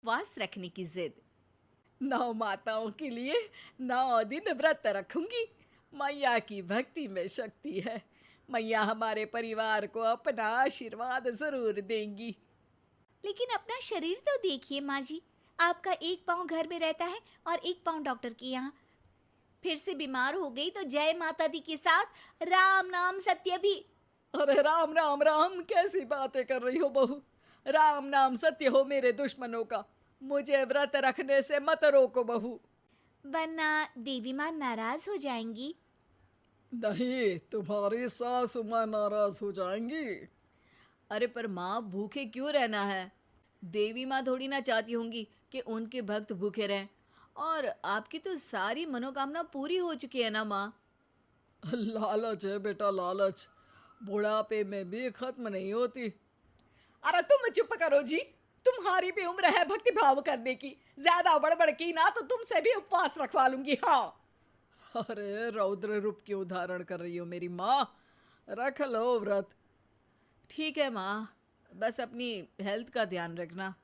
उपवास रखने की जिद। 9 माताओं के लिए 9 दिन व्रत रखूंगी। मैया की भक्ति में शक्ति है। मैया हमारे परिवार को अपना आशीर्वाद जरूर देंगी। लेकिन अपना शरीर तो देखिए माँ जी, आपका एक पाँव घर में रहता है और एक पाँव डॉक्टर के यहाँ। फिर से बीमार हो गई तो जय माता दी के साथ राम नाम सत्य भी। अरे राम राम राम, कैसी बातें कर रही हो बहू। राम नाम सत्य हो मेरे दुश्मनों का। मुझे व्रत रखने से मत रोको बहू। वरना देवी माँ नाराज हो जाएंगी। नहीं, तुम्हारी सासू माँ नाराज हो जाएंगी। अरे पर माँ, भूखे क्यों रहना है? देवी माँ थोड़ी ना चाहती होंगी कि उनके भक्त भूखे रहें। और आपकी तो सारी मनोकामना पूरी हो चुकी है ना माँ। लालच है बेटा, लालच बुढ़ापे में भी खत्म नहीं होती। अरे तुम चुप करो जी। तुम्हारी भी उम्र है भक्ति भाव करने की। ज्यादा बड़बड़ की ना तो तुमसे भी उपवास रखवा लूंगी। हाँ। अरे रौद्र रूप क्यों धारण कर रही हो मेरी माँ। रख लो व्रत। ठीक है माँ, बस अपनी हेल्थ का ध्यान रखना।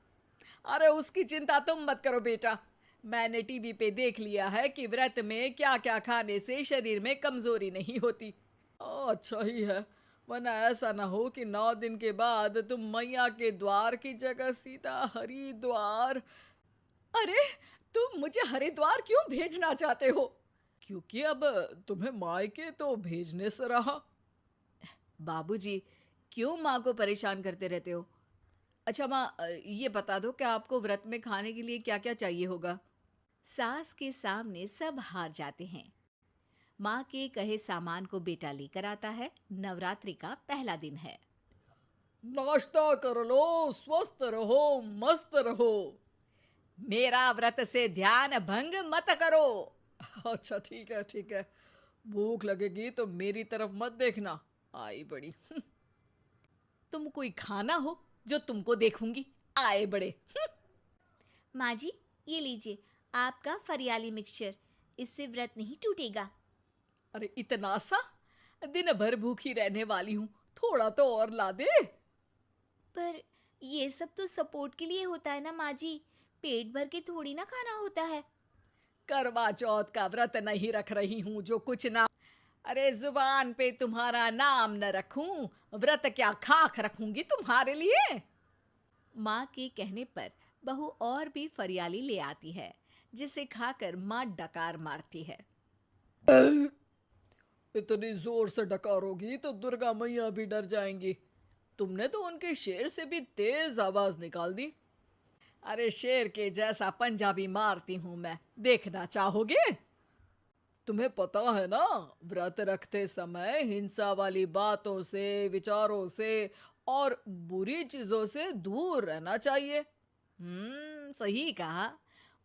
अरे उसकी चिंता तुम मत करो बेटा। मैंने टीवी पे देख लिया है कि व्रत में क्या क्या खाने से शरीर में कमजोरी नहीं होती। अच्छा ही है, वरना ऐसा ना हो कि 9 दिन के बाद तुम मैया के द्वार की जगह सीधा हरिद्वार। अरे तुम मुझे हरिद्वार क्यों भेजना चाहते हो? क्योंकि अब तुम्हें मायके तो भेजने से रहा। बाबूजी, क्यों माँ को परेशान करते रहते हो? अच्छा माँ, ये बता दो कि आपको व्रत में खाने के लिए क्या क्या चाहिए होगा? सास के सामने सब हार जाते हैं। माँ के कहे सामान को बेटा लेकर आता है। नवरात्रि का पहला दिन है। नाश्ता कर लो, स्वस्थ रहो, मस्त रहो। मेरा व्रत से ध्यान भंग मत करो। अच्छा ठीक है ठीक है। भूख लगेगी तो मेरी तरफ मत देखना। आई बड़ी। तुम कोई खाना हो जो तुमको देखूंगी। आए बड़े। माँ जी, ये लीजिए आपका फरियाली मिक्सचर। इससे व्रत नहीं टूटेगा। अरे इतना सा? दिन भर भूखी रहने वाली हूँ, थोड़ा तो और ला दे। पर ये सब तो सपोर्ट के लिए होता है ना माँ जी, पेट भर के थोड़ी ना खाना होता है। करवा चौथ का व्रत नहीं रख रही हूँ जो कुछ ना। अरे जुबान पे तुम्हारा नाम न रखूं, व्रत क्या खाक रखूंगी तुम्हारे लिए। माँ के कहने पर बहू और भी फरियाली ले आती है, जिसे खाकर माँ डकार मारती है। इतनी जोर से डकारोगी तो दुर्गा मैया भी डर जाएंगी। तुमने तो उनके शेर से भी तेज आवाज निकाल दी। अरे शेर के जैसा पंजाबी मारती हूं मैं, देखना चाहोगे? तुम्हें पता है ना, व्रत रखते समय हिंसा वाली बातों से, विचारों से और बुरी चीजों से दूर रहना चाहिए। सही कहा।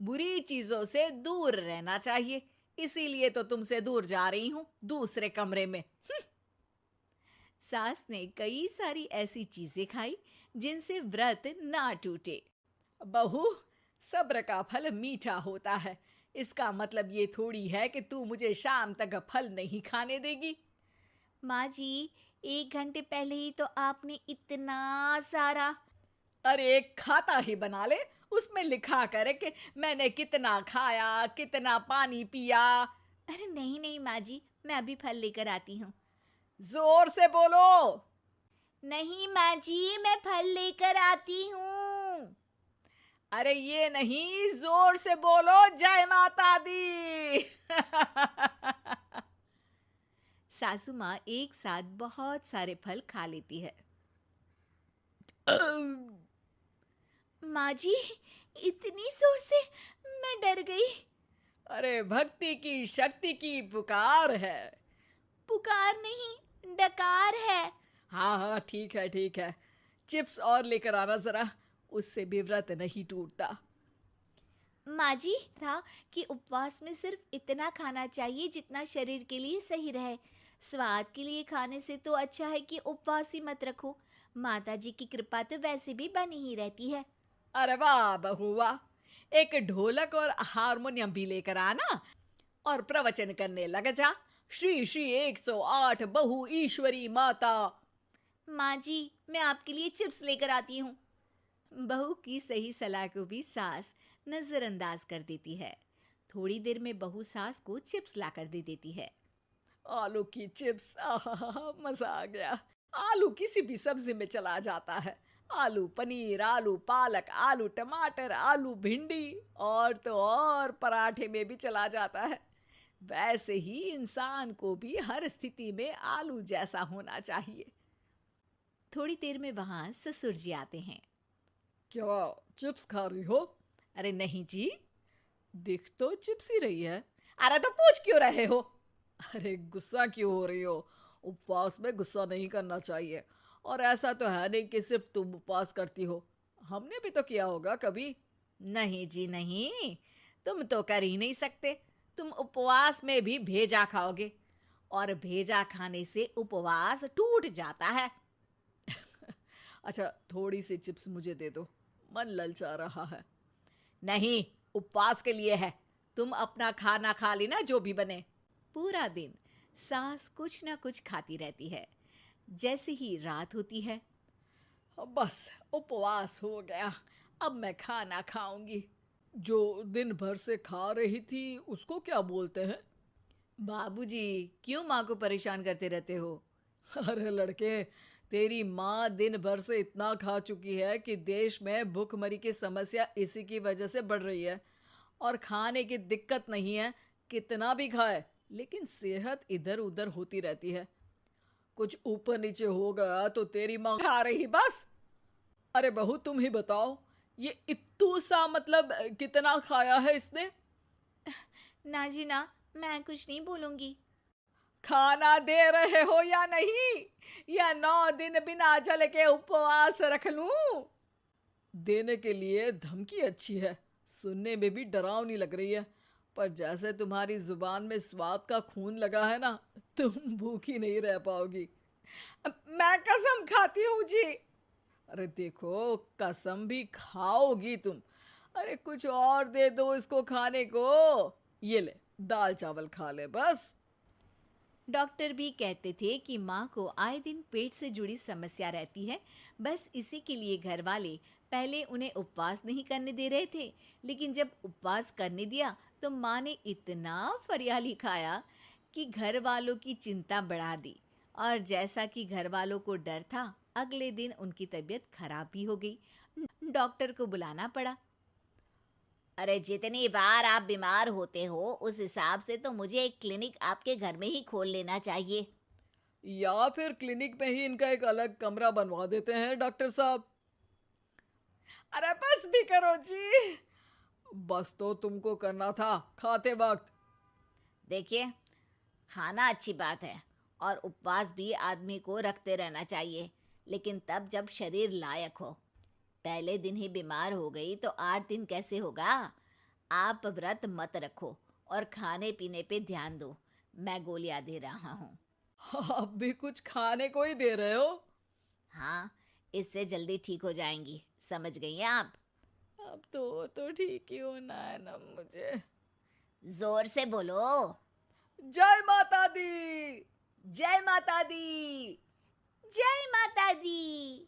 बुरी चीजों से दूर रहना चाहिए। इसीलिए तो तुमसे दूर जा रही हूँ, दूसरे कमरे में। सास ने कई सारी ऐसी चीजें खाई जिनसे व्रत ना टूटे। बहू, सब्र का फल मीठा होता है। इसका मतलब ये थोड़ी है कि तू मुझे शाम तक फल नहीं खाने देगी। माँ जी, 1 घंटे पहले ही तो आपने इतना सारा। अरे एक खाता ही बना ले, उसमें लिखा करे कि मैंने कितना खाया, कितना पानी पिया। अरे नहीं नहीं माँ जी, मैं अभी फल लेकर आती हूँ। जोर से बोलो। नहीं माँ जी, मैं फल लेकर आती हूँ। अरे ये नहीं, जोर से बोलो, जय माता दी। सासू माँ एक साथ बहुत सारे फल खा लेती है। माँ जी, इतनी जोर से मैं डर गई। अरे भक्ति की शक्ति की पुकार है। पुकार नहीं, डकार है। हाँ हाँ ठीक है ठीक है। चिप्स और लेकर आना जरा, उससे भी व्रत नहीं टूटता। माँ जी था कि उपवास में सिर्फ इतना खाना चाहिए जितना शरीर के लिए सही रहे। स्वाद के लिए खाने से तो अच्छा है कि उपवास ही मत रखो। माता जी की कृपा तो वैसे भी बनी ही रहती है। अरे वाह बहू वाह। एक ढोलक और हारमोनियम भी लेकर आना और प्रवचन करने लग जा। श्री श्री 108 बहु ईश्वरी माता। माँ जी, मैं आपके लिए चिप्स लेकर आती हूँ। बहू की सही सलाह को भी सास नजरअंदाज कर देती है। थोड़ी देर में बहू सास को चिप्स ला कर दे देती है। आलू की चिप्स, आहा मजा आ गया। आलू किसी भी सब्जी में चला जाता है। आलू पनीर, आलू पालक, आलू टमाटर, आलू भिंडी और तो और पराठे में भी चला जाता है। वैसे ही इंसान को भी हर स्थिति में आलू जैसा होना चाहिए। थोड़ी देर में वहां ससुर जी आते हैं। क्या चिप्स खा रही हो? अरे नहीं जी। दिख तो चिप्स ही रही है। अरे तो पूछ क्यों रहे हो? अरे गुस्सा क्यों हो रही हो? उपवास में गुस्सा नहीं करना चाहिए। और ऐसा तो है नहीं कि सिर्फ तुम उपवास करती हो, हमने भी तो किया होगा कभी। नहीं जी नहीं, तुम तो कर ही नहीं सकते। तुम उपवास में भी भेजा खाओगे और भेजा खाने से उपवास टूट जाता है। अच्छा थोड़ी सी चिप्स मुझे दे दो, मन ललचा रहा है। नहीं, उपवास के लिए है। तुम अपना खाना खा लेना जो भी बने। पूरा दिन सास कुछ ना कुछ खाती रहती है। जैसे ही रात होती है, बस उपवास हो गया, अब मैं खाना खाऊंगी। जो दिन भर से खा रही थी उसको क्या बोलते हैं? बाबूजी, क्यों माँ को परेशान करते रहते हो? अरे लड़के, तेरी माँ दिन भर से इतना खा चुकी है कि देश में भूखमरी की समस्या इसी की वजह से बढ़ रही है। और खाने की दिक्कत नहीं है, कितना भी खाए लेकिन सेहत इधर उधर होती रहती है। कुछ ऊपर नीचे हो गया तो तेरी माँ खा रही बस। अरे बहू तुम ही बताओ, ये इत्तू सा मतलब कितना खाया है इसने? ना जी ना, मैं कुछ नहीं बोलूंगी। खाना दे रहे हो या नहीं, या 9 दिन बिना जल के उपवास रख लूं? देने के लिए धमकी अच्छी है, सुनने में भी डरावनी लग रही है, पर जैसे तुम्हारी जुबान में स्वाद का खून लगा है ना, तुम भूखी नहीं रह पाओगी। मैं कसम खाती हूँ जी। अरे देखो, कसम भी खाओगी तुम। अरे कुछ और दे दो इसको खाने को। ये ले, दाल चावल खा ले बस। डॉक्टर भी कहते थे कि माँ को आए दिन पेट से जुड़ी समस्या रहती है। बस इसी के लिए घर वाले पहले उन्हें उपवास नहीं करने दे रहे थे, लेकिन जब उपवास करने दिया तो माँ ने इतना फरियाली खाया कि घर वालों की चिंता बढ़ा दी। और जैसा कि घर वालों को डर था, अगले दिन उनकी तबीयत खराब भी हो गई। डॉक्टर को बुलाना पड़ा। अरे जितनी बार आप बीमार होते हो उस हिसाब से तो मुझे एक क्लिनिक आपके घर में ही खोल लेना चाहिए। या फिर क्लिनिक में ही इनका एक अलग कमरा बनवा देते हैं डॉक्टर साहब। अरे बस भी करो जी। बस तो तुमको करना था खाते वक्त। देखिए, खाना अच्छी बात है और उपवास भी आदमी को रखते रहना चाहिए, लेकिन तब जब शरीर लायक हो। पहले दिन ही बीमार हो गई तो 8 दिन कैसे होगा? आप व्रत मत रखो और खाने पीने पे ध्यान दो। मैं गोलियां दे रहा हूँ। आप भी कुछ खाने को ही दे रहे हो? हाँ, इससे जल्दी ठीक हो जाएंगी। समझ गई हैं आप? अब तो ठीक ही होना है ना मुझे। जोर से बोलो। जय माता दी। जय माता दी। जय माता दी।